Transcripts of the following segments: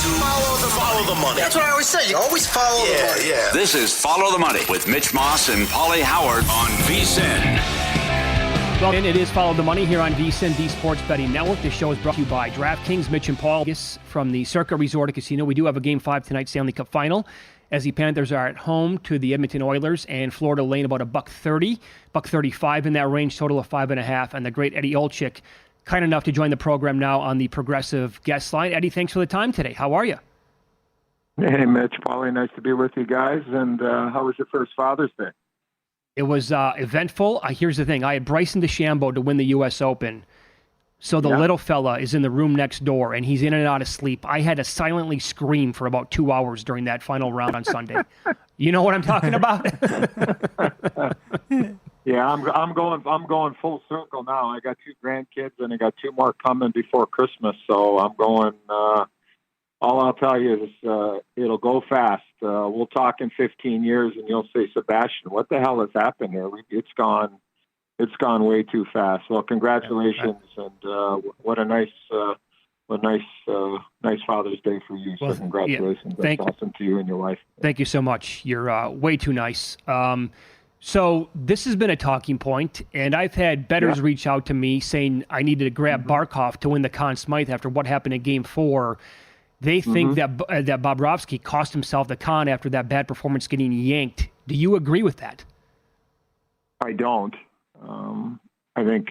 Follow the money. That's what I always say. You always follow the money. Yeah. This is Follow the Money with Mitch Moss and Pauly Howard on VSiN. Well, and it is Follow the Money here on VSiN, the Sports Betting Network. This show is brought to you by DraftKings. Mitch and Paul from the Circa Resort and Casino. We do have a Game 5 tonight, Stanley Cup Final, as the Panthers are at home to the Edmonton Oilers, and Florida laying about $1.30, $1.35 in that range, total of 5.5. And the great Eddie Olczyk, kind enough to join the program now on the Progressive guest line. Eddie, thanks for the time today. How are you? Hey, Mitch, Pauly, nice to be with you guys. And how was your first Father's Day? It was eventful. Here's the thing. I had Bryson DeChambeau to win the U.S. Open. So the little fella is in the room next door, and he's in and out of sleep. I had to silently scream for about 2 hours during that final round on Sunday. You know what I'm talking about? Yeah, I'm going full circle now. I got 2 grandkids, and I got 2 more coming before Christmas. So I'm going. All I'll tell you is it'll go fast. We'll talk in 15 years, and you'll say, Sebastian, what the hell has happened here? It's gone way too fast. Well, congratulations, and what a nice Father's Day for you. So congratulations. Yeah, That's awesome to you and your wife. Thank you so much. You're way too nice. So this has been a talking point, and I've had bettors reach out to me saying I needed to grab Barkov to win the Conn Smythe after what happened in Game 4. They think that Bobrovsky cost himself the Conn after that bad performance getting yanked. Do you agree with that? I don't. I think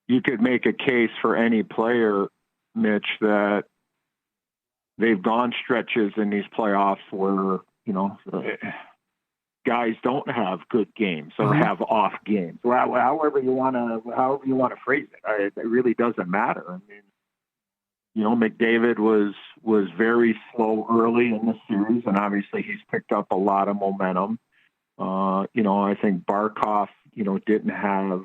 you could make a case for any player, Mitch, that they've gone stretches in these playoffs where, guys don't have good games or have off games. Well, however you want to phrase it, it really doesn't matter. I mean, McDavid was very slow early in the series, and obviously he's picked up a lot of momentum. I think Barkov, didn't have,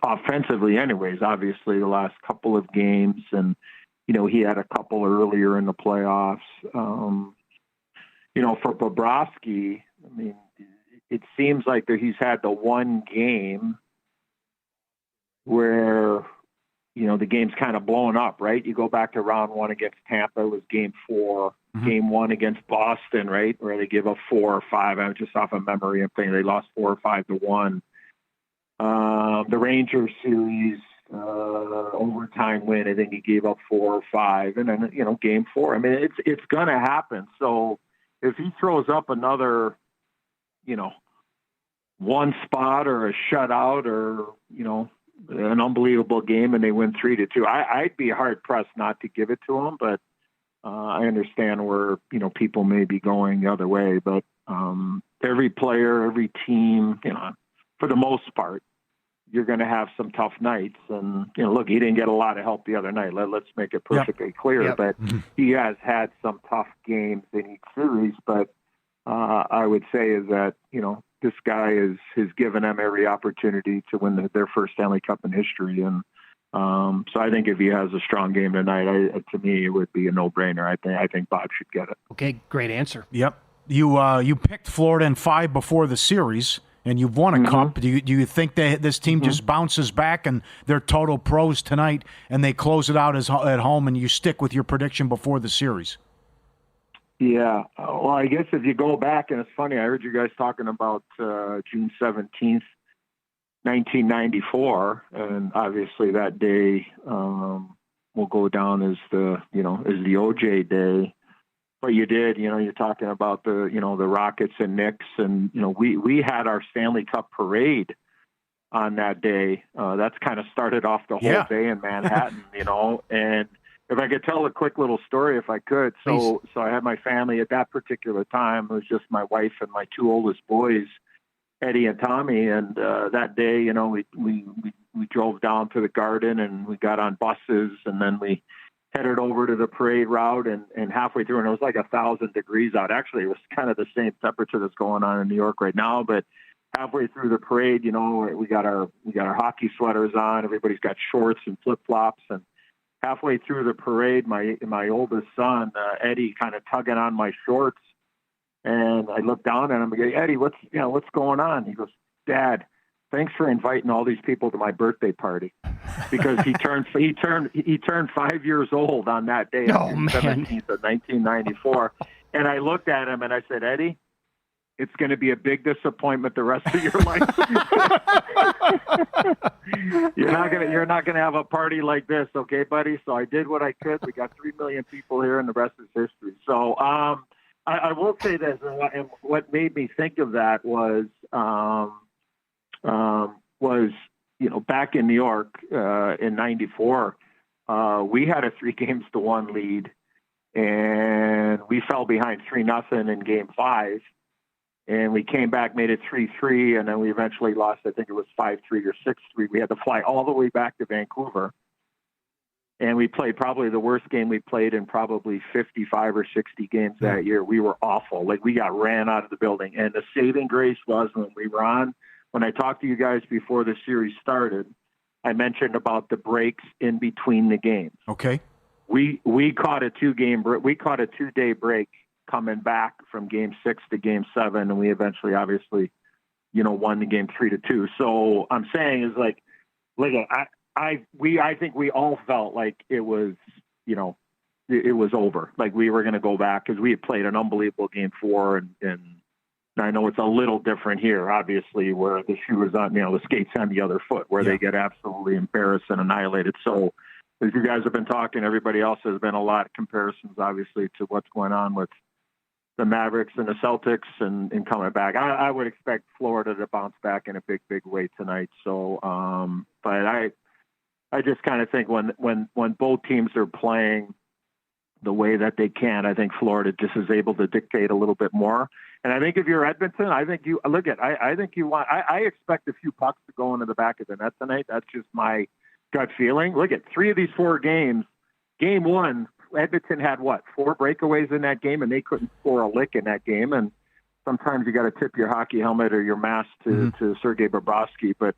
offensively anyways, obviously the last couple of games, and, he had a couple earlier in the playoffs. For Bobrovsky, I mean, it seems like that he's had the one game where, the game's kind of blown up, right? You go back to round 1 against Tampa, it was Game 4. Game 1 against Boston, right, where they give up 4 or 5. I'm just off of memory. I'm thinking they lost 4 or 5-1. The Rangers series, overtime win, I think he gave up 4 or 5. And then, Game 4. I mean, it's going to happen. So if he throws up another, one spot or a shutout or, an unbelievable game and they win 3-2, I'd be hard pressed not to give it to him. But I understand where, people may be going the other way, but every player, every team, for the most part, you're going to have some tough nights. And, look, he didn't get a lot of help the other night. Let's make it perfectly clear. But he has had some tough games in each series. But I would say is that, this guy has given them every opportunity to win their first Stanley Cup in history. And so I think if he has a strong game tonight, to me, it would be a no-brainer. I think Bob should get it. Okay, great answer. Yep. You picked Florida in 5 before the series, and you've won a cup. Do you think this team just bounces back and they're total pros tonight and they close it out at home and you stick with your prediction before the series? Yeah. Well, I guess if you go back, and it's funny, I heard you guys talking about June 17th, 1994, and obviously that day will go down as the OJ day. But you did, you're talking about the Rockets and Knicks, and we had our Stanley Cup parade on that day. That's kind of started off the whole day in Manhattan, and if I could tell a quick little story, if I could. So I had my family at that particular time. It was just my wife and my 2 oldest boys, Eddie and Tommy. And that day, we drove down to the Garden and we got on buses, and then we headed over to the parade route. And halfway through, and it was like 1,000 degrees out. Actually, it was kind of the same temperature that's going on in New York right now. But halfway through the parade, we got our hockey sweaters on. Everybody's got shorts and flip flops, and halfway through the parade, my oldest son, Eddie, kind of tugging on my shorts. And I looked down at him and go, Eddie, what's going on? He goes, Dad, thanks for inviting all these people to my birthday party, because he turned 5 years old on that day, on June 17th of 1994. And I looked at him and I said, Eddie, it's going to be a big disappointment the rest of your life. You're not gonna have a party like this, okay, buddy? So I did what I could. We got 3 million people here, and the rest is history. So I will say this, and what made me think of that was back in New York in '94, we had a 3-1 lead, and we fell behind 3-0 in Game 5. And we came back, made it 3-3, and then we eventually lost. I think it was 5-3 or 6-3. We had to fly all the way back to Vancouver, and we played probably the worst game we played in probably 55 or 60 games that year. We were awful. Like, we got ran out of the building. And the saving grace was when I talked to you guys before the series started, I mentioned about the breaks in between the games. Okay. We caught a 2-day break coming back from Game 6 to Game 7, and we eventually, obviously, won the game 3-2. So I'm saying is I think we all felt like it was, it was over. Like, we were going to go back because we had played an unbelievable Game 4, and I know it's a little different here, obviously, where the shoe is on, the skates on the other foot, where they get absolutely embarrassed and annihilated. So as you guys have been talking, everybody else, has been a lot of comparisons, obviously, to what's going on with the Mavericks and the Celtics and coming back. I would expect Florida to bounce back in a big, big way tonight. So, but I just kind of think when both teams are playing the way that they can, I think Florida just is able to dictate a little bit more. And I think if you're Edmonton, I think you I expect a few pucks to go into the back of the net tonight. That's just my gut feeling. Look at 3 of these 4 games. Game 1, Edmonton had 4 breakaways in that game, and they couldn't score a lick in that game. And sometimes you got to tip your hockey helmet or your mask to Sergei Bobrovsky. But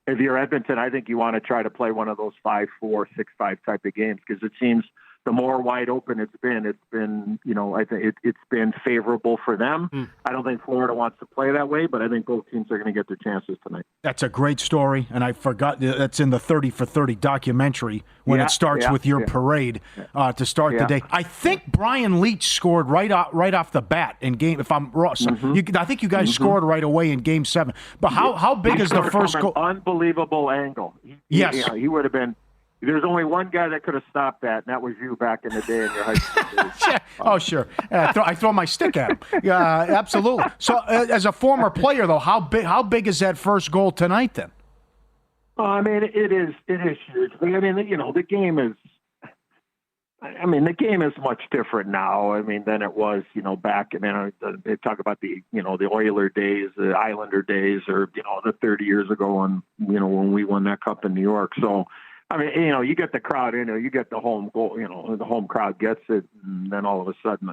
if you're Edmonton, I think you want to try to play one of those 5-4, 6-5 type of games, because it seems the more wide open it's been, I think it's been favorable for them. I don't think Florida wants to play that way, but I think both teams are going to get their chances tonight. That's a great story, and I forgot that's in the 30 for 30 documentary when it starts with your parade to start the day. I think Brian Leetch scored right off the bat in game. If I'm wrong, I think you guys scored right away in Game 7. But how big is the first goal? Unbelievable angle. He would have been. There's only one guy that could have stopped that, and that was you back in the day in your high school days. Oh, sure. I throw my stick at him. Yeah, absolutely. So, as a former player, though, how big is that first goal tonight, then? I mean, it is huge. But, I mean, the game is. The game is much different now. I mean, than it was, back. They talk about the Oiler days, the Islander days, or the 30 years ago when we won that cup in New York. So. I mean, you get the crowd in there, you get the home goal, the home crowd gets it, and then all of a sudden,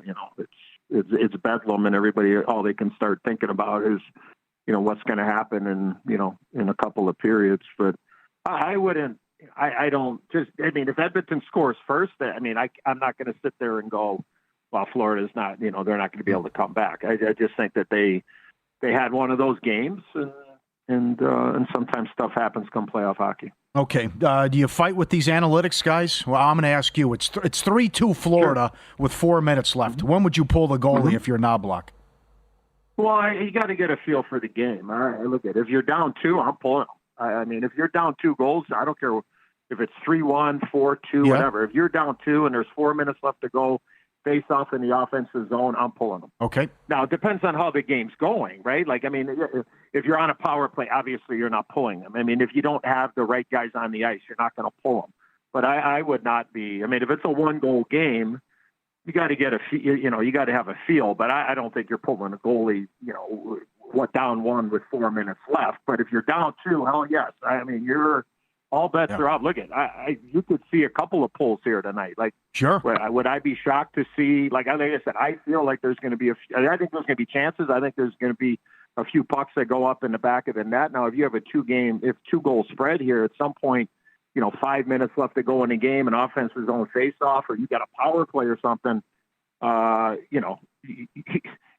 it's bedlam, and everybody, all they can start thinking about is, what's going to happen in a couple of periods. But I wouldn't, if Edmonton scores first, I'm not going to sit there and go, well, Florida's not, they're not going to be able to come back. I just think that they had one of those games, and sometimes stuff happens come playoff hockey. Okay. Do you fight with these analytics guys? Well, I'm going to ask you. It's 3-2 Florida with 4 minutes left. When would you pull the goalie if you're Knobloch? Well, you got to get a feel for the game. All right, look at it. If you're down 2, I'm pulling them. If you're down 2 goals, I don't care if it's 3-1, 4-2, whatever. If you're down 2 and there's 4 minutes left to go, face off in the offensive zone, I'm pulling them. Okay. Now, it depends on how the game's going, right? If you're on a power play, obviously you're not pulling them. If you don't have the right guys on the ice, you're not going to pull them. But I would not be. If it's a 1-goal game, you got to get you got to have a feel. But I don't think you're pulling a goalie, down 1 with 4 minutes left. But if you're down 2, hell yes. You're all bets are off. Look at you could see a couple of pulls here tonight. Sure. Would I be shocked to see? Like I said, I feel like there's going to be I think there's going to be chances. I think there's going to be a few pucks that go up in the back of the net. Now, if you have a 2-goal spread here, at some point, 5 minutes left to go in the game, and offense is going face off, or you got a power play or something.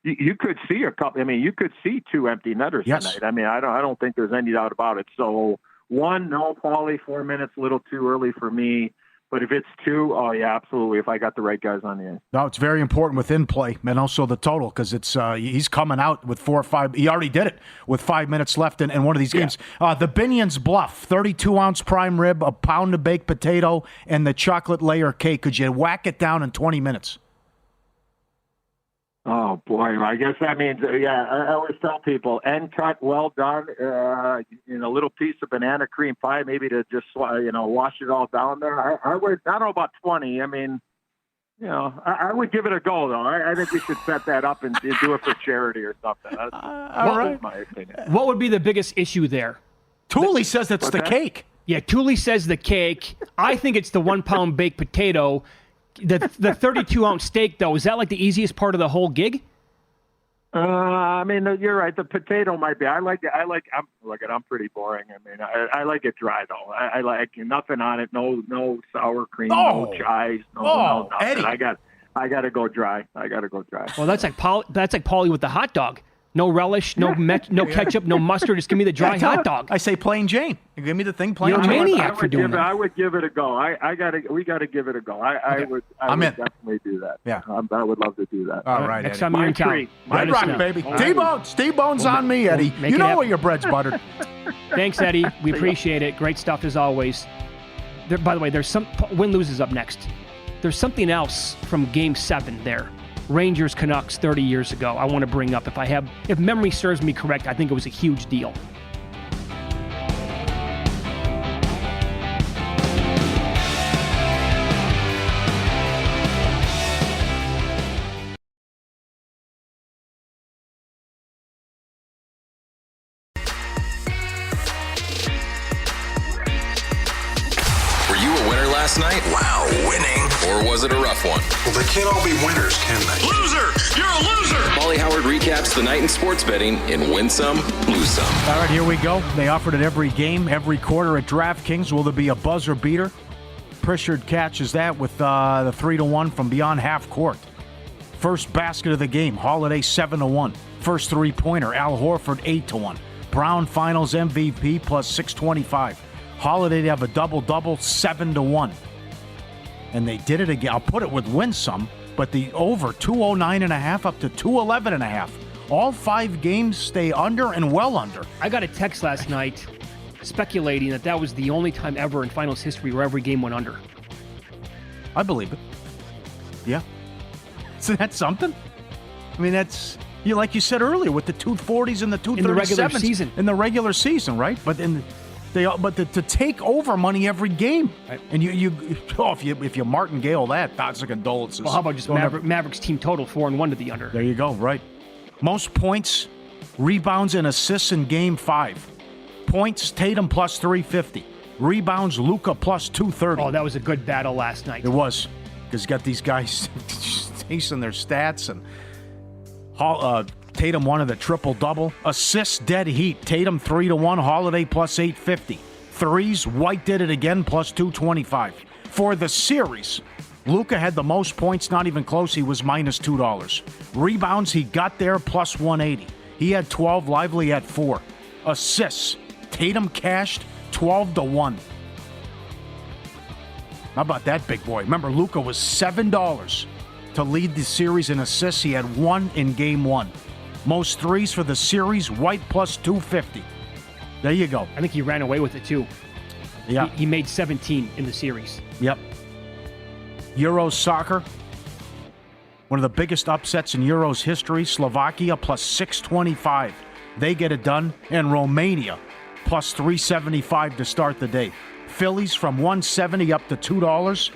you could see a couple. I mean, you could see two empty netters tonight. I mean, I don't think there's any doubt about it. So one, no, Pauly, 4 minutes, a little too early for me. But if it's two, oh yeah, absolutely. If I got the right guys on the end. No, it's very important with in play and also the total because it's he's coming out with 4 or 5. He already did it with 5 minutes left in one of these games. The Binion's Bluff, 32-ounce prime rib, a pound of baked potato, and the chocolate layer cake. Could you whack it down in 20 minutes? Oh boy, I guess that means I always tell people end cut, well done, in a little piece of banana cream pie, maybe to just wash it all down there. I don't know about 20. I mean, I would give it a go though. I think we should set that up and do it for charity or something. That's my opinion. What would be the biggest issue there? Tooley says it's the cake. Yeah, Tooley says the cake. I think it's the 1 pound baked potato. The 32-ounce steak, though, is that like the easiest part of the whole gig? I mean, you're right. The potato might be. I'm pretty boring. I mean, I like it dry though. I like nothing on it. No sour cream. No chives. No nothing. Eddie. I got to go dry. Well, that's like Pauly with the hot dog. No relish, no ketchup, no mustard. Just give me the dry hot dog. I say plain Jane. Give me the thing plain Jane. You're a maniac for doing that. I would give it a go. We got to give it a go. I would definitely do that. Yeah. I would love to do that. All right, next Eddie. time you're in town. Red Rock, baby. T-Bone's on me, Eddie. You know where your bread's buttered. Thanks, Eddie. We appreciate it. Great stuff as always. By the way, there's some win-lose is up next. There's something else from Game 7 there. Rangers Canucks 30 years ago. I want to bring up if memory serves me correct, I think it was a huge deal. Were you a winner last night? Wow, winning. Or was it a rough one? Well, they can't all be winners, can they? Loser! You're a loser! Pauly Howard recaps the night in sports betting in Win Some, Lose Some. All right, here we go. They offered it every game, every quarter at DraftKings. Will there be a buzzer beater? Pritchard catches that with the 3-1 from beyond half court. First basket of the game, Holiday 7-1. First three-pointer, Al Horford 8-1. Brown Finals MVP plus 625. Holiday to have a double-double 7-1. And they did it again. I'll put it with win some, but the over 209.5 up to 211.5. All 5 games stay under and well under. I got a text last night speculating that was the only time ever in finals history where every game went under. I believe it. Yeah. So that's something. I mean, that's like you said earlier with the 240s and the 237s in the regular season. In the regular season, right? But to take over money every game, right. And if you martingale that's a condolences. Well, how about just Mavericks team total 4-1 to the under? There you go. Right. Most points, rebounds, and assists in Game 5. Points, Tatum plus 350. Rebounds, Luka plus 230. Oh, that was a good battle last night. It was, because you got these guys chasing their stats, and Tatum won the triple-double. Assists, dead heat. Tatum 3-1, Holiday plus 850. Threes, White did it again, plus 225. For the series, Luka had the most points, not even close. He was minus $2. Rebounds, he got there, plus 180. He had 12, Lively had 4. Assists, Tatum cashed 12-1. How about that, big boy? Remember, Luka was $7 to lead the series in assists. He had 1 in Game 1. Most threes for the series, White plus 250. There you go. I think he ran away with it, too. Yeah. He made 17 in the series. Yep. Euros soccer. One of the biggest upsets in Euros history. Slovakia plus 625. They get it done. And Romania plus 375 to start the day. Phillies from 170 up to $2.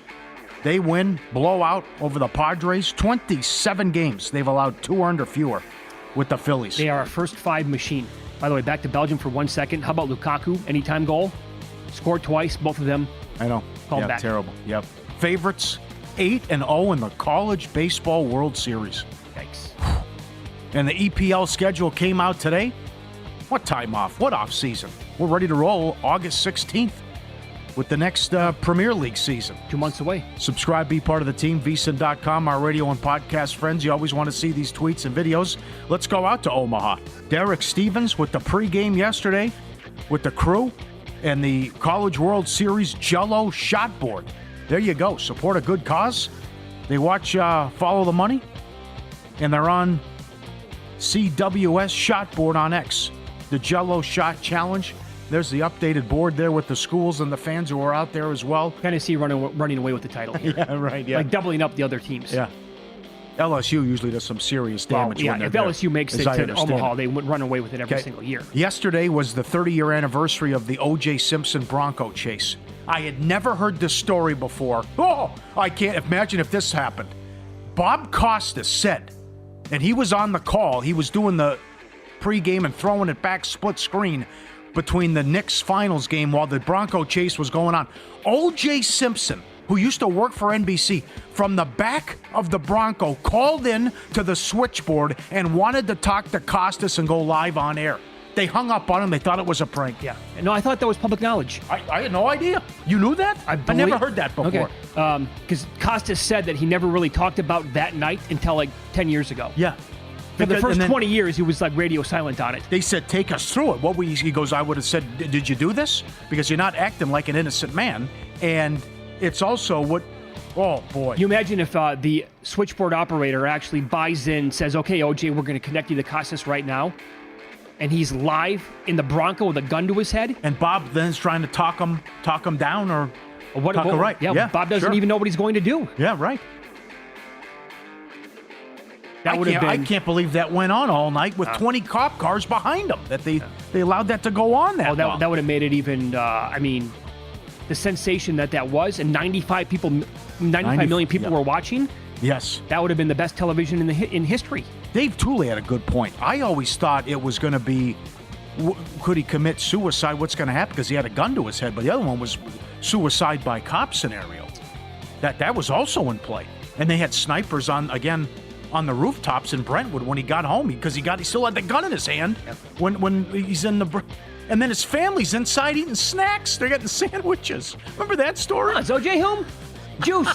They win, blowout over the Padres. 27 games. They've allowed 2 earned or fewer with the Phillies. They are a first 5 machine. By the way, back to Belgium for 1 second. How about Lukaku? Anytime goal. Scored twice, both of them. I know. Called back. Terrible. Yep. Favorites, 8-0 in the College Baseball World Series. Yikes. And the EPL schedule came out today. What time off? What off season? We're ready to roll August 16th. with the next Premier League season. 2 months away. Subscribe, be part of the team, vsin.com, our radio and podcast friends. You always want to see these tweets and videos. Let's go out to Omaha. Derek Stevens with the pregame yesterday with the crew and the College World Series Jell-O shot board. There you go. Support a good cause. They watch Follow the Money, and they're on CWS shot board on X. The Jell-O shot challenge. There's the updated board there with the schools and the fans who are out there as well. Tennessee running away with the title here. Yeah, right. Yeah, like doubling up the other teams. Yeah. LSU usually does some serious damage. Well, yeah, if LSU makes it to Omaha, they would run away with it every single year. Yesterday was the 30-year anniversary of the O.J. Simpson Bronco chase. I had never heard this story before. Oh, I can't imagine if this happened. Bob Costas said, and he was on the call, he was doing the pregame and throwing it back split screen between the Knicks finals game while the Bronco chase was going on. O.J. Simpson, who used to work for NBC, from the back of the Bronco, called in to the switchboard and wanted to talk to Costas and go live on air. They hung up on him. They thought it was a prank. Yeah. No, I thought that was public knowledge. I had no idea. You knew that? I never heard that before. Okay. Because Costas said that he never really talked about that night until like 10 years ago. Yeah. For the first 20 years, he was like radio silent on it. They said, take us through it. He goes, I would have said, did you do this? Because you're not acting like an innocent man. And it's also what, oh boy. You imagine if the switchboard operator actually buys in, says, okay, OJ, we're going to connect you to Costas right now. And he's live in the Bronco with a gun to his head. And Bob then is trying to talk him down or talk him right. Yeah, Bob doesn't even know what he's going to do. Yeah, right. That would have been. I can't believe that went on all night with 20 cop cars behind them. That they allowed that to go on that long. That would have made it even. The sensation that was, and 95 million people were watching. Yes, that would have been the best television in history. Dave Tooley had a good point. I always thought it was going to be, could he commit suicide? What's going to happen? Because he had a gun to his head, but the other one was suicide by cop scenario. That was also in play, and they had snipers on the rooftops in Brentwood when he got home because he still had the gun in his hand when he's in the. And then his family's inside eating snacks. They're getting sandwiches. Remember that story? Is OJ home? Juice.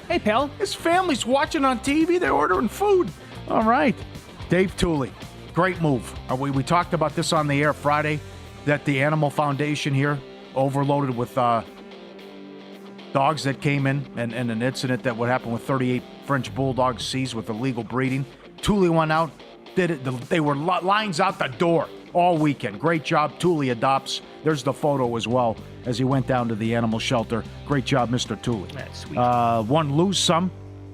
Hey, pal. His family's watching on TV. They're ordering food. All right. Dave Tooley. Great move. We talked about this on the air Friday, that the Animal Foundation here overloaded with dogs that came in and an incident that would happen with 38 French Bulldogs seized with illegal breeding. Tooley went out, did it. They were lines out the door all weekend. Great job. Tooley adopts. There's the photo as well as he went down to the animal shelter. Great job, Mr. Tooley. That's sweet. One lose some.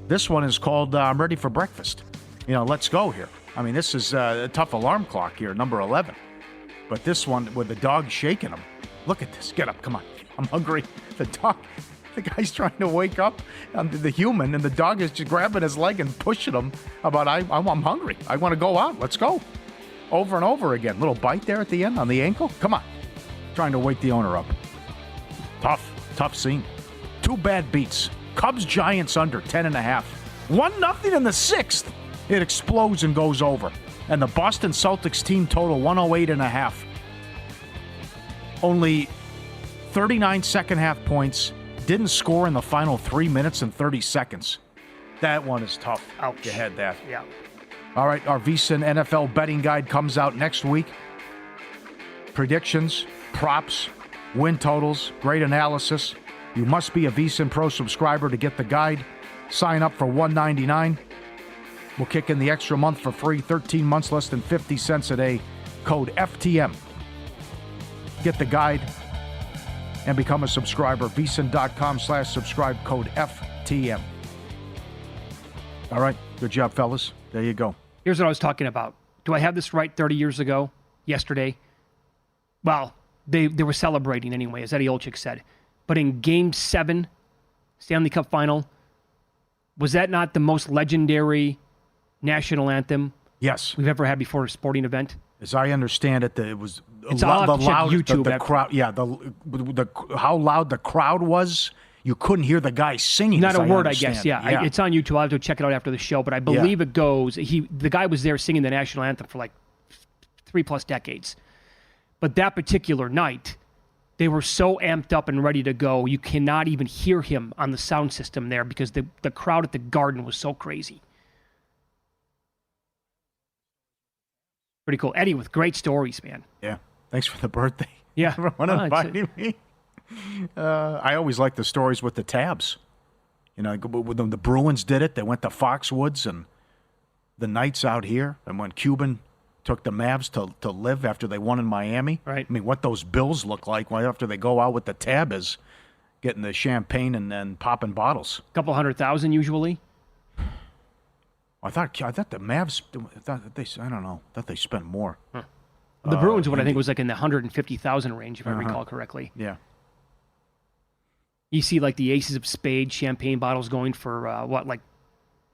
This one is called I'm Ready for Breakfast. Let's go here. I mean, this is a tough alarm clock here, number 11. But this one with the dog shaking him. Look at this. Get up. Come on. I'm hungry. The guy's trying to wake up, the human, and the dog is just grabbing his leg and pushing him about, I'm hungry. I want to go out. Let's go. Over and over again. Little bite there at the end on the ankle. Come on. Trying to wake the owner up. Tough scene. 2 bad beats. Cubs Giants under 10.5. 1-0 in the 6th. It explodes and goes over. And the Boston Celtics team total 108.5. Only 39 second half points. Didn't score in the final 3 minutes and 30 seconds. That one is tough. Ouch. You had that. Yeah. All right, our VSiN NFL betting guide comes out next week. Predictions, props, win totals, great analysis. You must be a VSiN Pro subscriber to get the guide. Sign up for $1.99. We'll kick in the extra month for free. 13 months, less than 50 cents a day. Code FTM. Get the guide and become a subscriber. VSiN.com/subscribe, code FTM. All right, good job, fellas. There you go. Here's what I was talking about. Do I have this right 30 years ago, yesterday? Well, they were celebrating anyway, as Eddie Olczyk said. But in Game 7, Stanley Cup Final, was that not the most legendary national anthem we've ever had before a sporting event? As I understand it, it was it's loud, YouTube. The crowd, how loud the crowd was. You couldn't hear the guy singing. Not a word, I guess. Yeah. It's on YouTube. I'll have to check it out after the show. But I believe it goes. The guy was there singing the national anthem for like 3+ decades. But that particular night, They were so amped up and ready to go. You cannot even hear him on the sound system there because the crowd at the Garden was so crazy. Pretty cool. Eddie with great stories, man. Yeah. Thanks for the birthday. Yeah. Everyone inviting me. I always like the stories with the Tabs. You know, when the Bruins did it, they went to Foxwoods and the Knights out here. And when Cuban took the Mavs to live after they won in Miami. Right. I mean, what those Bills look like right after they go out with the Tab is getting the champagne and then popping bottles. A couple 100,000 usually. I thought the Mavs. I don't know. I thought they spent more. Huh. The Bruins one I think was like in the 150,000 range, if I recall correctly. Yeah. You see like the Aces of Spades champagne bottles going for like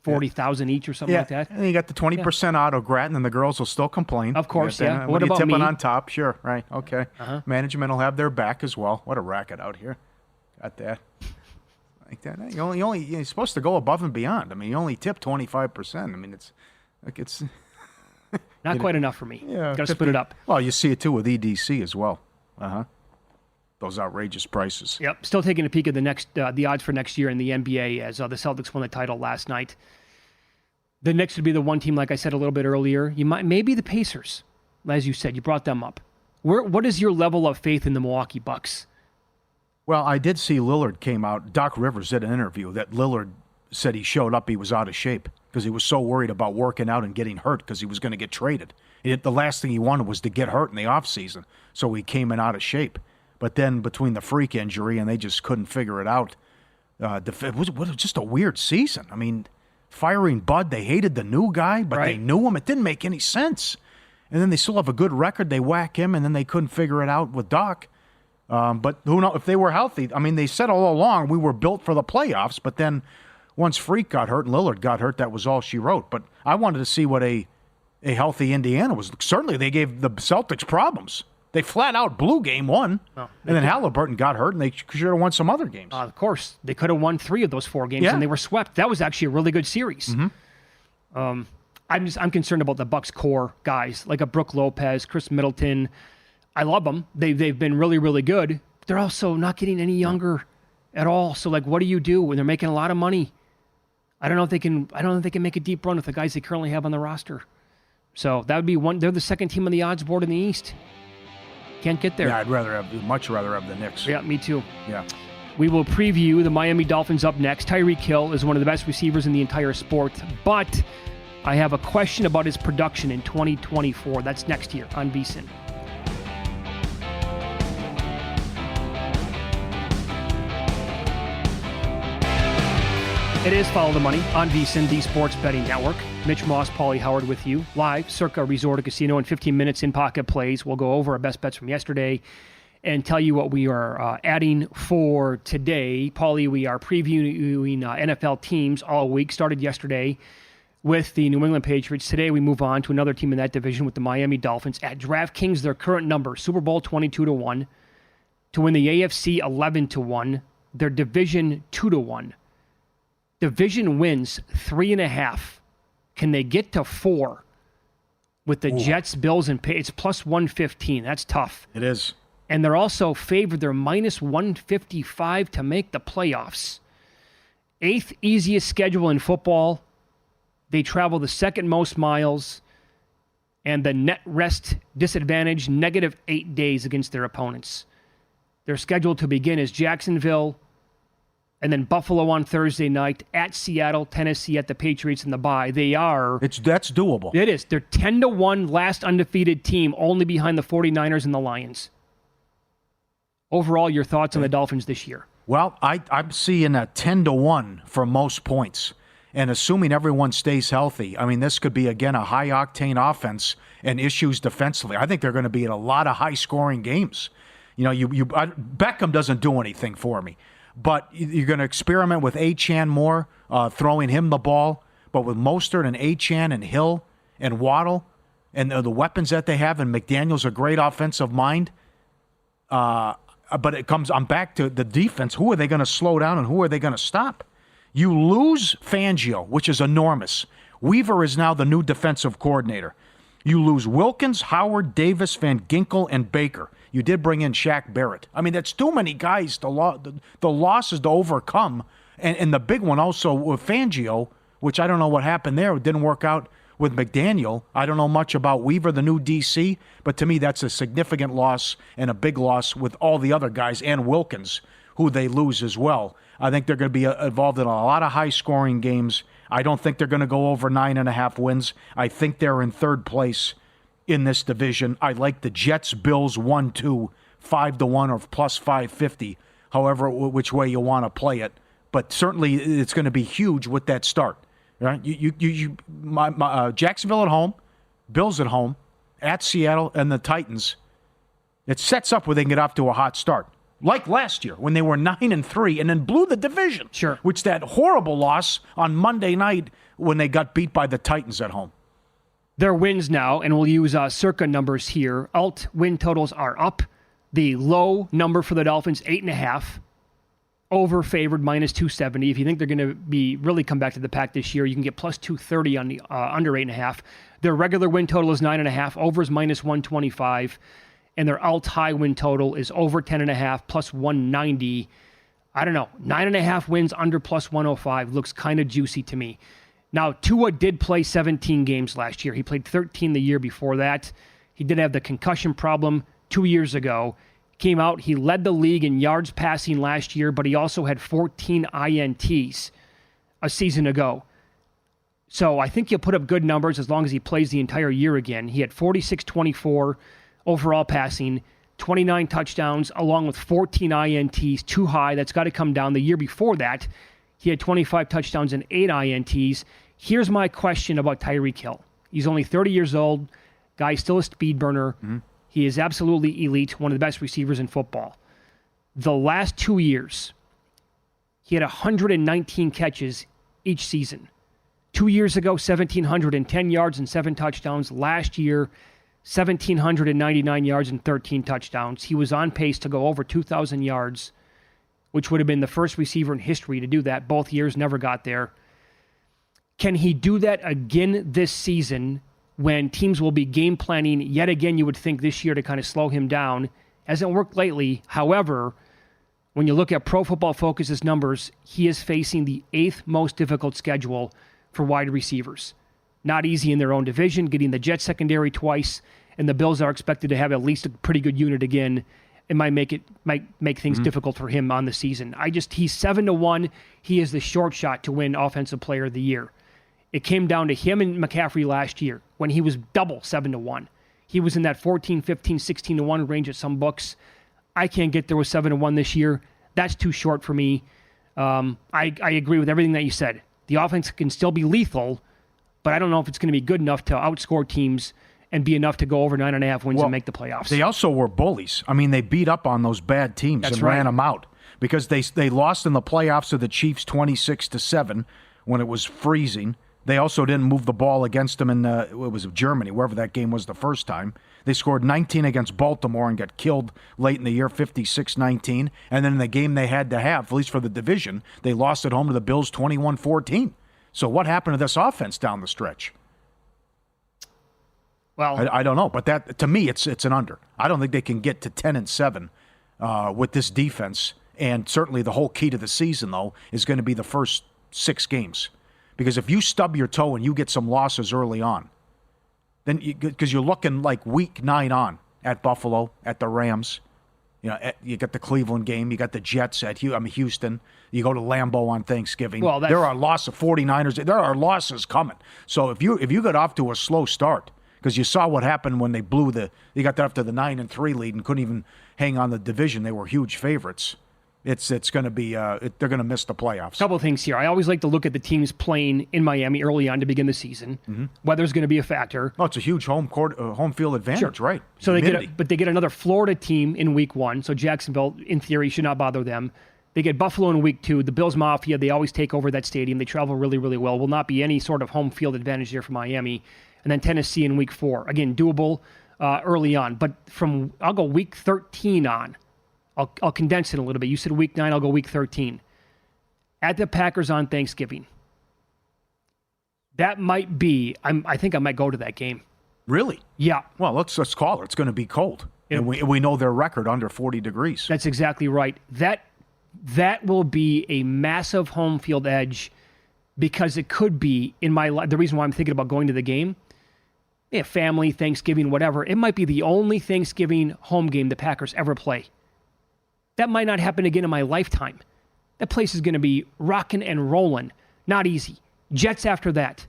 40,000 each or something like that. And you got the 20% auto grat, and then the girls will still complain. Of course, yeah. What What about tipping me? on top? Sure, right, okay. Management will have their back as well. What a racket out here. Got that. Like that. You're supposed to go above and beyond. I mean, you only tip 25%. I mean, it's not quite enough for me. Yeah, got to split it up. Well, you see it too with EDC as well. Those outrageous prices. Yep. Still taking a peek at the odds for next year in the NBA as the Celtics won the title last night. The Knicks would be the one team, like I said a little bit earlier. Maybe the Pacers, as you said, you brought them up. What is your level of faith in the Milwaukee Bucks? Well, I did see Lillard came out. Doc Rivers did an interview that Lillard said he showed up, he was out of shape because he was so worried about working out and getting hurt because he was going to get traded. The last thing he wanted was to get hurt in the offseason, so he came in out of shape. But then between the freak injury and they just couldn't figure it out, it was just a weird season. I mean, firing Bud, they hated the new guy, but they knew him. It didn't make any sense. And then they still have a good record. They whack him, and then they couldn't figure it out with Doc. But who knows if they were healthy? I mean, they said all along we were built for the playoffs, but then once Freak got hurt and Lillard got hurt, that was all she wrote. But I wanted to see what a healthy Indiana was. Certainly they gave the Celtics problems. They flat out blew game one, and then Halliburton got hurt, and they should have won some other games. Of course. They could have won 3 of those 4 games, and they were swept. That was actually a really good series. I'm concerned about the Bucks core guys, like a Brook Lopez, Chris Middleton. I love them. They've been really, really good. They're also not getting any younger at all. So, like, what do you do when they're making a lot of money? I don't know if they can make a deep run with the guys they currently have on the roster. So that would be one. They're the second team on the odds board in the East. Can't get there. Yeah, I'd much rather have the Knicks. Yeah, me too. Yeah. We will preview the Miami Dolphins up next. Tyreek Hill is one of the best receivers in the entire sport, but I have a question about his production in 2024. That's next year on VSiN. It is Follow the Money on VSiN, the Sports Betting Network. Mitch Moss, Pauly Howard with you, live, Circa Resort and Casino. In 15 minutes, in Pocket Plays, we'll go over our best bets from yesterday and tell you what we are adding for today. Pauly, we are previewing NFL teams all week. Started yesterday with the New England Patriots. Today we move on to another team in that division with the Miami Dolphins. At DraftKings, their current number, Super Bowl 22-1. To win the AFC, 11-1. Their division, 2-1. Division wins 3.5. Can they get to 4 with the Jets, Bills, and Patriots? It's plus 115. That's tough. It is. And they're also favored. They're minus 155 to make the playoffs. 8th easiest schedule in football. They travel the 2nd most miles. And the net rest disadvantage, -8 days against their opponents. Their schedule to begin is Jacksonville, and then Buffalo on Thursday night, at Seattle, Tennessee, at the Patriots in the bye. That's doable. It is. They're 10-1 last undefeated team, only behind the 49ers and the Lions. Overall, your thoughts on the Dolphins this year? Well, I'm seeing a 10-1 for most points. And assuming everyone stays healthy, I mean, this could be, again, a high-octane offense and issues defensively. I think they're going to be in a lot of high-scoring games. You know, Beckham doesn't do anything for me. But you're going to experiment with Achane more, throwing him the ball. But with Mostert and Achane and Hill and Waddle and the weapons that they have, and McDaniel's a great offensive mind. But I'm back to the defense. Who are they going to slow down and who are they going to stop? You lose Fangio, which is enormous. Weaver is now the new defensive coordinator. You lose Wilkins, Howard, Davis, Van Ginkel, and Baker. You did bring in Shaq Barrett. I mean, that's too many guys the losses to overcome. And the big one also with Fangio, which I don't know what happened there. It didn't work out with McDaniel. I don't know much about Weaver, the new DC, but to me that's a significant loss and a big loss with all the other guys and Wilkins, who they lose as well. I think they're going to be involved in a lot of high-scoring games. I don't think they're going to go over 9.5 wins. I think they're in third place in this division. I like the Jets, Bills 1-2, 5-1 or plus 550, however, which way you want to play it. But certainly it's going to be huge with that start. Right? Jacksonville at home, Bills at home, at Seattle, and the Titans. It sets up where they can get off to a hot start. Like last year when they were 9-3 and then blew the division. Sure. Which that horrible loss on Monday night when they got beat by the Titans at home. Their wins now, and we'll use circa numbers here. Alt win totals are up. The low number for the Dolphins, 8.5. Over favored, minus 270. If you think they're going to be really come back to the pack this year, you can get plus 230 on the under 8.5. Their regular win total is 9.5. Over is minus 125. And their alt high win total is over 10.5, plus 190. I don't know. 9.5 wins under plus 105 looks kind of juicy to me. Now, Tua did play 17 games last year. He played 13 the year before that. He did have the concussion problem 2 years ago. Came out, he led the league in yards passing last year, but he also had 14 INTs a season ago. So I think he'll put up good numbers as long as he plays the entire year again. He had 46-24 overall passing, 29 touchdowns, along with 14 INTs, too high. That's got to come down. The year before that, he had 25 touchdowns and 8 INTs. Here's my question about Tyreek Hill. He's only 30 years old. Guy's still a speed burner. Mm-hmm. He is absolutely elite, one of the best receivers in football. The last 2 years, he had 119 catches each season. 2 years ago, 1,710 yards and 7 touchdowns. Last year, 1,799 yards and 13 touchdowns. He was on pace to go over 2,000 yards, which would have been the first receiver in history to do that. Both years never got there. Can he do that again this season when teams will be game planning yet again, you would think this year, to kind of slow him down? Hasn't worked lately. However, when you look at Pro Football Focus's numbers, he is facing the 8th most difficult schedule for wide receivers. Not easy in their own division, getting the Jets secondary twice, and the Bills are expected to have at least a pretty good unit again. It might make things difficult for him on the season. He's 7-1. He is the short shot to win Offensive Player of the Year. It came down to him and McCaffrey last year when he was double 7-1. He was in that 14, 15, 16-1 range at some books. I can't get there with 7-1 this year. That's too short for me. I agree with everything that you said. The offense can still be lethal, but I don't know if it's going to be good enough to outscore teams and be enough to go over 9.5 wins and make the playoffs. They also were bullies. I mean, they beat up on those bad teams ran them out because they lost in the playoffs to the Chiefs 26-7 when it was freezing. They also didn't move the ball against them in it was Germany, wherever that game was the first time. They scored 19 against Baltimore and got killed late in the year, 56-19. And then in the game they had to have, at least for the division, they lost at home to the Bills 21-14. So what happened to this offense down the stretch? Well, I don't know, but that to me it's an under. I don't think they can get to 10-7 with this defense. And certainly the whole key to the season, though, is going to be the first 6 games. Because if you stub your toe and you get some losses early on, then because you're looking like week 9 on at Buffalo, at the Rams, you got the Cleveland game, you got the Jets at Houston, you go to Lambeau on Thanksgiving. Well, there are losses of 49ers. There are losses coming. So if you got off to a slow start, because you saw what happened when they they got up to the 9-3 lead and couldn't even hang on the division. They were huge favorites. It's going to be they're going to miss the playoffs. Couple of things here. I always like to look at the teams playing in Miami early on to begin the season. Mm-hmm. Weather's going to be a factor. Oh, it's a huge home field advantage, sure. Right? So they get another Florida team in week 1. So Jacksonville, in theory, should not bother them. They get Buffalo in week 2. The Bills Mafia, they always take over that stadium. They travel really, really well. Will not be any sort of home field advantage there for Miami. And then Tennessee in week 4. Again, doable early on. But I'll go week 13 on. I'll condense it a little bit. You said week 9, I'll go week 13. At the Packers on Thanksgiving. That might be, I think I might go to that game. Really? Yeah. Well, let's call it. It's going to be cold. And we know their record under 40 degrees. That's exactly right. That will be a massive home field edge because it could be, the reason why I'm thinking about going to the game, family, Thanksgiving, whatever, it might be the only Thanksgiving home game the Packers ever play. That might not happen again in my lifetime. That place is going to be rocking and rolling. Not easy. Jets after that.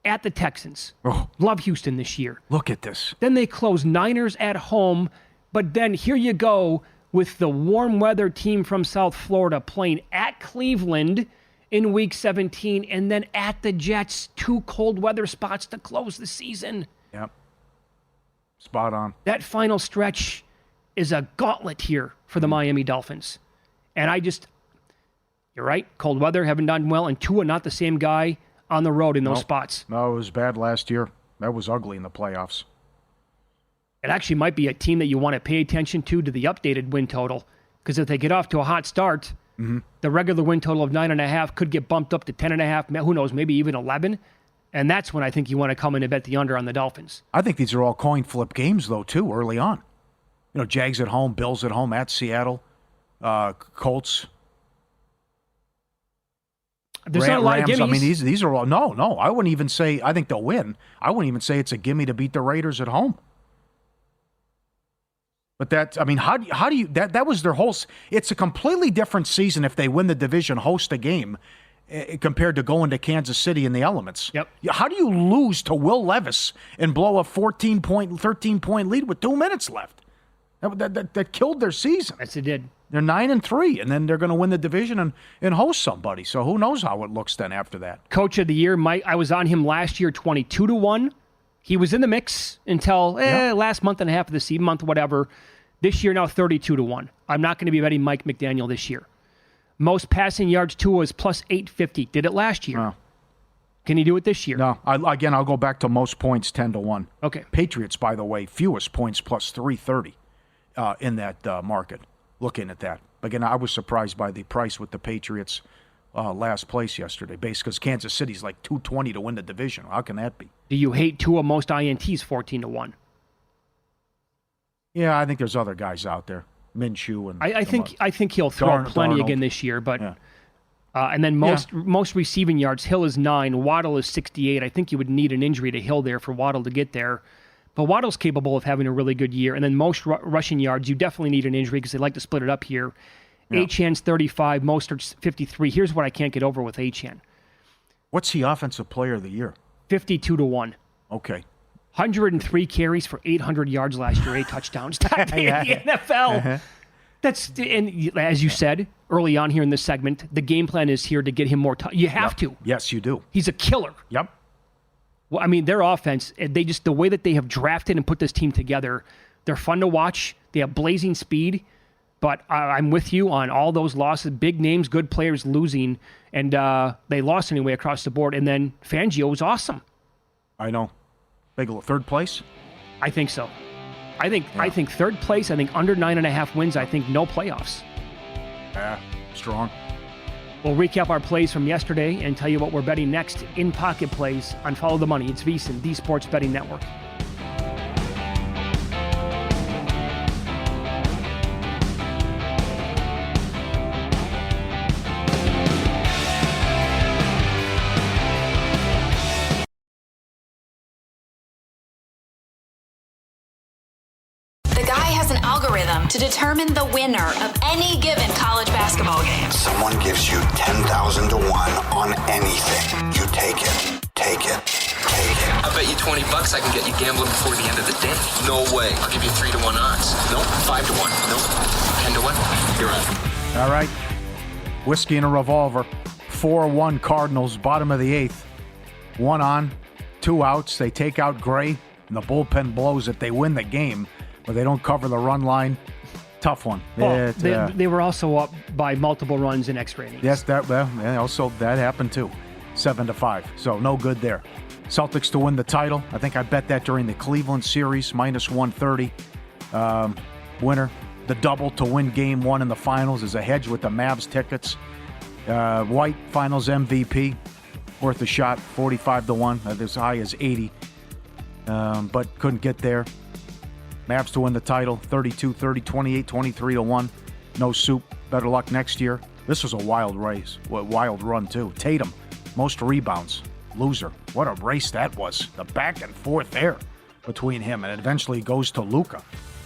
At the Texans. Oh. Love Houston this year. Look at this. Then they close Niners at home, but then here you go with the warm weather team from South Florida playing at Cleveland in Week 17 and then at the Jets, 2 cold weather spots to close the season. Yep. Spot on. That final stretch is a gauntlet here for the Miami Dolphins. And you're right, cold weather, haven't done well, and Tua not the same guy on the road in those spots. No, it was bad last year. That was ugly in the playoffs. It actually might be a team that you want to pay attention to the updated win total. Because if they get off to a hot start, the regular win total of 9.5 could get bumped up to 10.5. Who knows, maybe even 11. And that's when I think you want to come in and bet the under on the Dolphins. I think these are all coin flip games, though, too, early on. Jags at home, Bills at home, at Seattle, Colts. There's not a lot Rams, of gimmies. I mean, these are all... No, I wouldn't even say... I think they'll win. I wouldn't even say it's a gimme to beat the Raiders at home. But how do you... That was their whole... It's a completely different season if they win the division, host a game, compared to going to Kansas City in the elements. Yep. How do you lose to Will Levis and blow a 13-point lead with 2 minutes left? That killed their season. Yes, it did. They're 9-3, and then they're going to win the division and host somebody. So who knows how it looks then after that. Coach of the year, I was on him last year, 22-1. He was in the mix until last month and a half of the season, month, whatever. This year now 32-1. I'm not going to be betting Mike McDaniel this year. Most passing yards to was plus 850. Did it last year. No. Can he do it this year? No. I'll go back to most points 10-1. Okay. Patriots, by the way, fewest points plus 330 in that market. Looking at that. Again, I was surprised by the price with the Patriots last place yesterday, because Kansas City's like 220 to win the division. How can that be? Do you hate Tua? Most INTs 14-1. Yeah, I think there's other guys out there. Minshew and I think he'll throw plenty Darnold again this year, but and then most receiving yards, Hill is 9, Waddle is 68. I think you would need an injury to Hill there for Waddle to get there. But Waddle's capable of having a really good year. And then most rushing yards, you definitely need an injury because they like to split it up here. Yeah. Achan's 35, Mostert's 53. Here's what I can't get over with Achan. What's the offensive player of the year? 52-1. Okay. 103 carries for 800 yards last year, 8 touchdowns. Top in the NFL. And as you said early on here in this segment, the game plan is here to get him more time. You have to. Yes, you do. He's a killer. Yep. Well, I mean, their offense, the way that they have drafted and put this team together, they're fun to watch. They have blazing speed, but I'm with you on all those losses. Big names, good players losing, and they lost anyway across the board. And then Fangio was awesome. I know. Big third place? I think so. I think third place. I think under 9.5 wins. I think no playoffs. Yeah, strong. We'll recap our plays from yesterday and tell you what we're betting next in Pocket Plays on Follow the Money. It's VSiN, the Sports Betting Network. To determine the winner of any given college basketball game. Someone gives you 10,000 to 1 on anything. You take it. Take it. Take it. I bet you $20 I can get you gambling before the end of the day. No way. I'll give you 3-1 odds. Nope. 5-1. Nope. 10-1. You're on. All right. Whiskey and a revolver. 4-1 Cardinals, bottom of the 8th. 1 on, 2 outs. They take out Gray, and the bullpen blows it. They win the game, but they don't cover the run line. Tough one. They were also up by multiple runs in extra innings. Yes, that happened too. 7-5. So no good there. Celtics to win the title. I think I bet that during the Cleveland series, minus 130. Winner. The double to win game 1 in the finals is a hedge with the Mavs tickets. White, finals MVP. Worth a shot, 45-1. As high as 80. but couldn't get there. Mavs to win the title, 32-30, 28-23 to 1. No soup. Better luck next year. This was a wild race, wild run too. Tatum, most rebounds, loser. What a race that was. The back and forth there between him, and it eventually goes to Luka.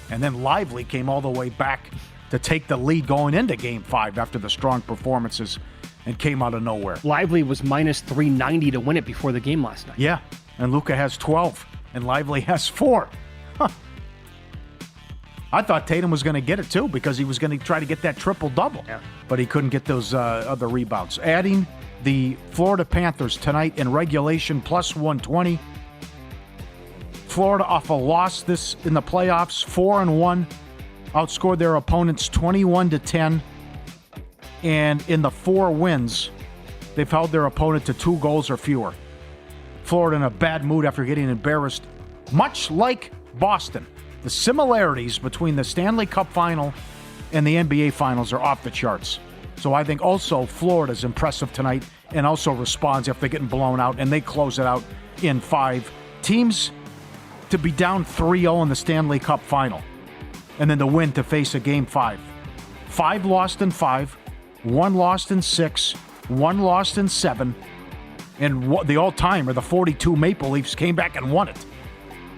And then Lively came all the way back to take the lead going into Game 5 after the strong performances and came out of nowhere. Lively was minus 390 to win it before the game last night. Yeah, and Luka has 12, and Lively has 4. Huh. I thought Tatum was going to get it too because he was going to try to get that triple-double, but he couldn't get those other rebounds. Adding the Florida Panthers tonight in regulation, plus 120. Florida off a loss this in the playoffs, 4-1, outscored their opponents 21-10, and in the 4 wins, they've held their opponent to 2 goals or fewer. Florida in a bad mood after getting embarrassed, much like Boston. The similarities between the Stanley Cup Final and the NBA Finals are off the charts. So I think also Florida's impressive tonight and also responds if they're getting blown out, and they close it out in 5. Teams to be down 3-0 in the Stanley Cup Final, and then to win to face a Game 5. 5 lost in 5, 1 lost in 6, 1 lost in 7, and the all-timer, the 42 Maple Leafs, came back and won it.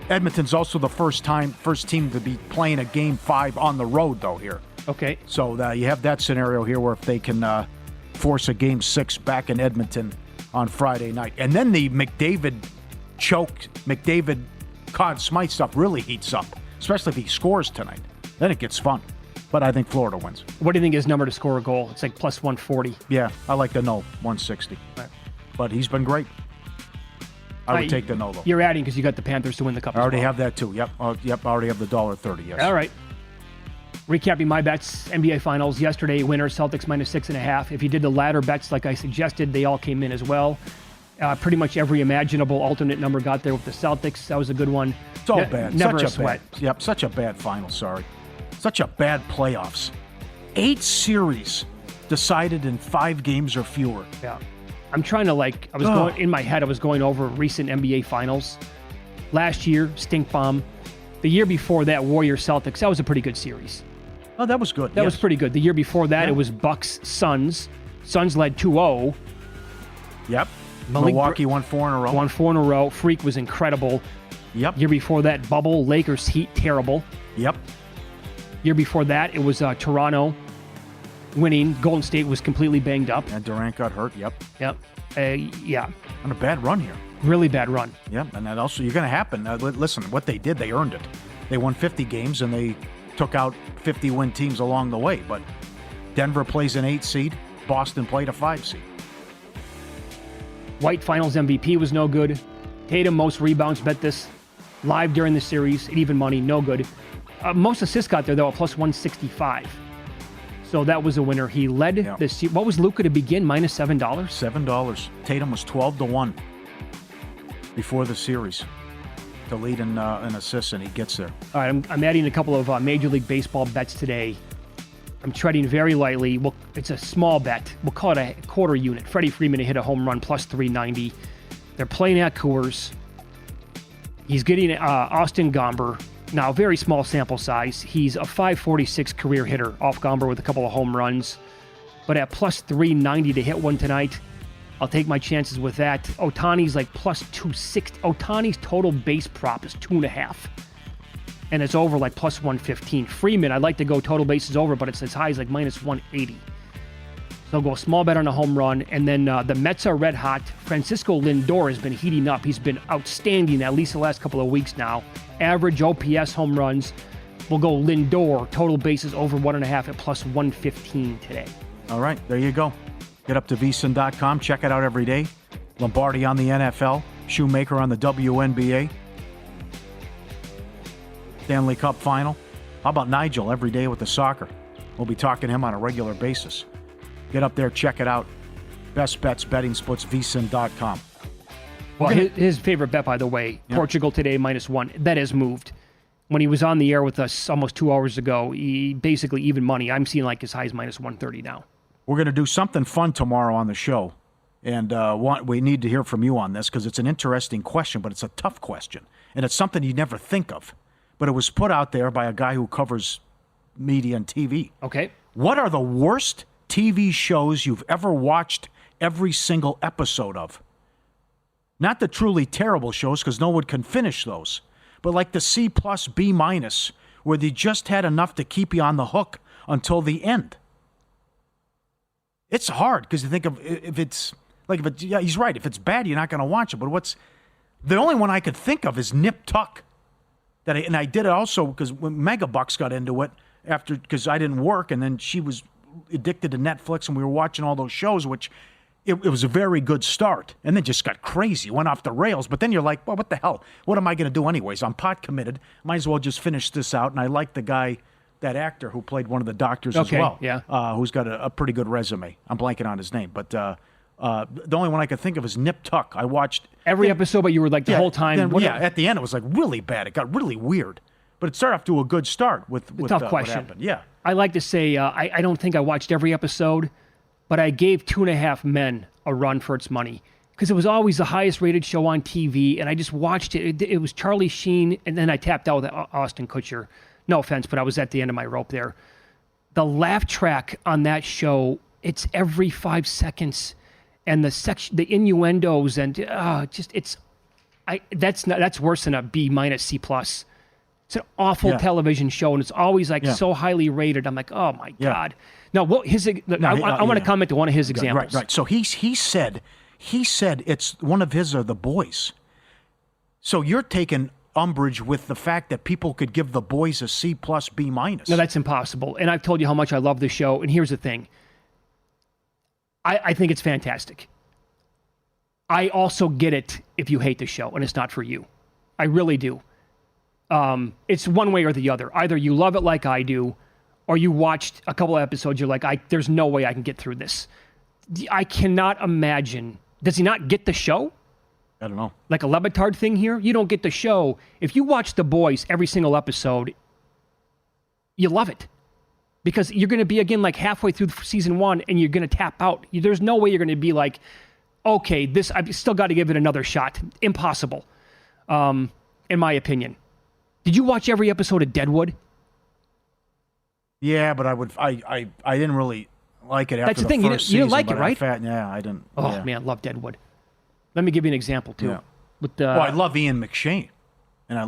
Edmonton's also the first team to be playing a Game 5 on the road, though, here. Okay. So you have that scenario here where if they can force a Game 6 back in Edmonton on Friday night. And then the McDavid Conn Smythe stuff really heats up, especially if he scores tonight. Then it gets fun. But I think Florida wins. What do you think his number to score a goal? It's like plus 140. Yeah, I like the no, 160. Right. But he's been great. I would take the no, though. You're adding because you got the Panthers to win the Cup. I already have that, too. Yep, I already have the $1.30, yes. All right. Recapping my bets, NBA Finals yesterday, winner Celtics minus 6.5. If you did the ladder bets like I suggested, they all came in as well. Pretty much every imaginable alternate number got there with the Celtics. That was a good one. It's all bad. Never such a sweat. Such a bad final, sorry. Such a bad playoffs. 8 series decided in 5 games or fewer. Yeah. I'm trying to going in my head, I was going over recent NBA Finals. Last year, stink bomb. The year before that, Warriors Celtics. That was a pretty good series. Oh, that was good. That was pretty good. The year before that, It was Bucks Suns. Suns led 2-0. Yep. Milwaukee won 4 in a row. Won 4 in a row. Freak was incredible. Yep. Year before that, bubble. Lakers Heat, terrible. Yep. Year before that, it was Toronto winning. Golden State was completely banged up. And Durant got hurt. Yep. Yep. Yeah. On a bad run here. Really bad run. Yep. And that also, you're going to happen. Listen, what they did, they earned it. They won 50 games and they took out 50-win teams along the way. But Denver plays an 8 seed. Boston played a 5 seed. White Finals MVP was no good. Tatum, most rebounds, bet this live during the series. Even money, no good. Most assists got there, though, at plus 165. So that was a winner. He led this. What was Luka to begin? Minus $7? $7. Tatum was 12-1 before the series to lead in assists, and he gets there. All right, I'm adding a couple of Major League Baseball bets today. I'm treading very lightly. It's a small bet. We'll call it a quarter unit. Freddie Freeman to hit a home run, plus 390. They're playing at Coors. He's getting Austin Gomber. Now, very small sample size. He's a .546 career hitter off Gomber with a couple of home runs. But at plus 390 to hit one tonight, I'll take my chances with that. Ohtani's like plus 260. Ohtani's total base prop is 2.5. And it's over like plus 115. Freeman, I'd like to go total bases over, but it's as high as like minus 180. So I'll go a small bet on a home run. And then the Mets are red hot. Francisco Lindor has been heating up. He's been outstanding at least the last couple of weeks now. Average OPS home runs. We'll go Lindor, total bases over 1.5 at plus 115 today. All right, there you go. Get up to vsin.com. Check it out every day. Lombardi on the NFL. Shoemaker on the WNBA. Stanley Cup Final. How about Nigel every day with the soccer? We'll be talking to him on a regular basis. Get up there, check it out. Best bets, betting splits, vsin.com. Well, his favorite bet, by the way, Portugal today, -1. That has moved. When he was on the air with us almost 2 hours ago, he basically even money. I'm seeing like as high as -130 now. We're going to do something fun tomorrow on the show. And we need to hear from you on this because it's an interesting question, but it's a tough question. and it's something you never think of. But it was put out there by a guy who covers media and TV. Okay. What are the worst TV shows you've ever watched every single episode of? Not the truly terrible shows, because no one can finish those, but like the C+, B-, where they just had enough to keep you on the hook until the end. It's hard, because you think of yeah, he's right. If it's bad, you're not going to watch it. But the only one I could think of is Nip Tuck. And I did it also because when Megabucks got into it because I didn't work, and then she was addicted to Netflix, and we were watching all those shows, which it was a very good start, and then just got crazy, went off the rails. But then you're like, well, what the hell? What am I going to do anyways? I'm pot committed. Might as well just finish this out. And I like the guy, that actor who played one of the doctors as well, who's got a pretty good resume. I'm blanking on his name, but the only one I could think of is Nip Tuck. I watched every episode, but you were like the whole time. At the end it was like really bad. It got really weird, but it started off to a good start with tough question. What happened. Yeah, I like to say I don't think I watched every episode, but I gave 2.5 Men a run for its money because it was always the highest rated show on TV, and I just watched it. It was Charlie Sheen, and then I tapped out with Austin Kutcher. No offense, but I was at the end of my rope there. The laugh track on that show, it's every 5 seconds. And the innuendos, and that's worse than a B-, C+. It's an awful television show, and it's always so highly rated. I'm like, oh my God. Now, I want to comment to one of his examples. Right. So he said it's one of his are The Boys. So you're taking umbrage with the fact that people could give The Boys a C+, B-. No, that's impossible. And I've told you how much I love the show. And here's the thing. I think it's fantastic. I also get it if you hate the show and it's not for you. I really do. It's one way or the other. Either you love it like I do, or you watched a couple of episodes, you're like, there's no way I can get through this. I cannot imagine. Does he not get the show? I don't know. Like a Levitard thing here? You don't get the show. If you watch The Boys every single episode, you love it. Because you're going to be, again, like halfway through season 1, and you're going to tap out. There's no way you're going to be like, okay, I've still got to give it another shot. Impossible, in my opinion. Did you watch every episode of Deadwood? Yeah, but I didn't really like it after That's the thing. First You didn't season, like it, right? Yeah, I didn't. Oh, yeah. man, I love Deadwood. Let me give you an example, too. Yeah. With, I love Ian McShane. And and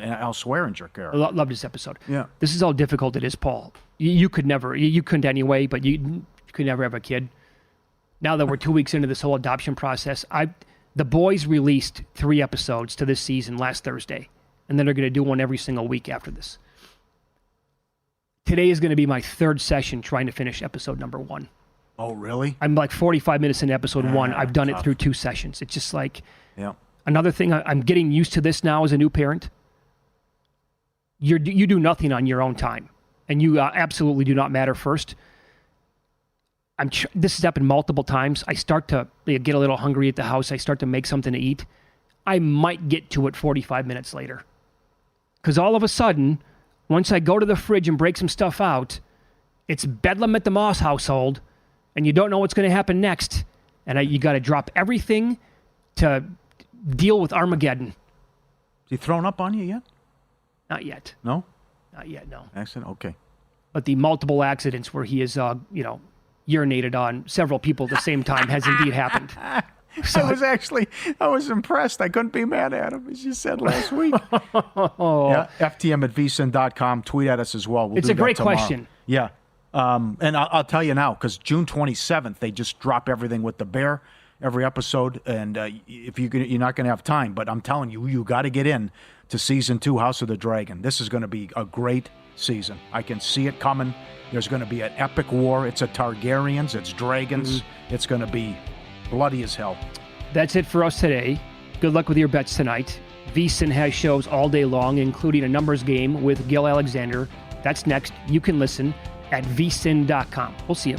Al Swearinger character. I loved this episode. Yeah. This is how difficult it is, Paul. You could never, you couldn't anyway, but you could never have a kid. Now that we're 2 weeks into this whole adoption process, The Boys released 3 episodes to this season last Thursday, and then they're going to do one every single week after this. Today is going to be my 3rd session trying to finish episode number 1. Oh, really? I'm like 45 minutes into episode 1. I've done it through 2 sessions. It's just like... Yeah. Another thing, I'm getting used to this now as a new parent. You do nothing on your own time, and you absolutely do not matter first. This has happened multiple times. I start to get a little hungry at the house. I start to make something to eat. I might get to it 45 minutes later. Because all of a sudden, once I go to the fridge and break some stuff out, it's bedlam at the Moss household, and you don't know what's going to happen next. And you got to drop everything to deal with Armageddon. Is he thrown up on you yet? Not yet. No? Not yet, no. Accident? Okay. But the multiple accidents where he has, urinated on several people at the same time has indeed happened. So I was impressed. I couldn't be mad at him, as you said last week. Yeah, FTM@vsin.com. Tweet at us as well. It's a great question. Yeah. And I'll tell you now, because June 27th, they just drop everything with the Bear. Every episode, and if you're not going to have time, but I'm telling you, you got to get in to season 2, House of the Dragon. This is going to be a great season. I can see it coming. There's going to be an epic war. It's a Targaryens. It's dragons. Mm-hmm. It's going to be bloody as hell. That's it for us today. Good luck with your bets tonight. VSiN has shows all day long, including a numbers game with Gil Alexander. That's next. You can listen at vsin.com. We'll see you.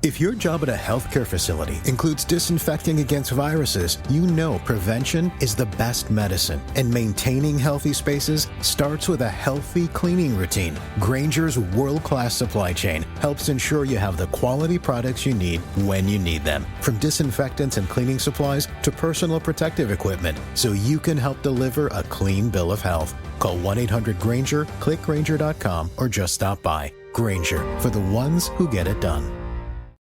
If your job at a healthcare facility includes disinfecting against viruses, you know prevention is the best medicine. And maintaining healthy spaces starts with a healthy cleaning routine. Grainger's world-class supply chain helps ensure you have the quality products you need when you need them. From disinfectants and cleaning supplies to personal protective equipment, so you can help deliver a clean bill of health. Call 1-800-GRAINGER, click Grainger.com, or just stop by. Grainger, for the ones who get it done.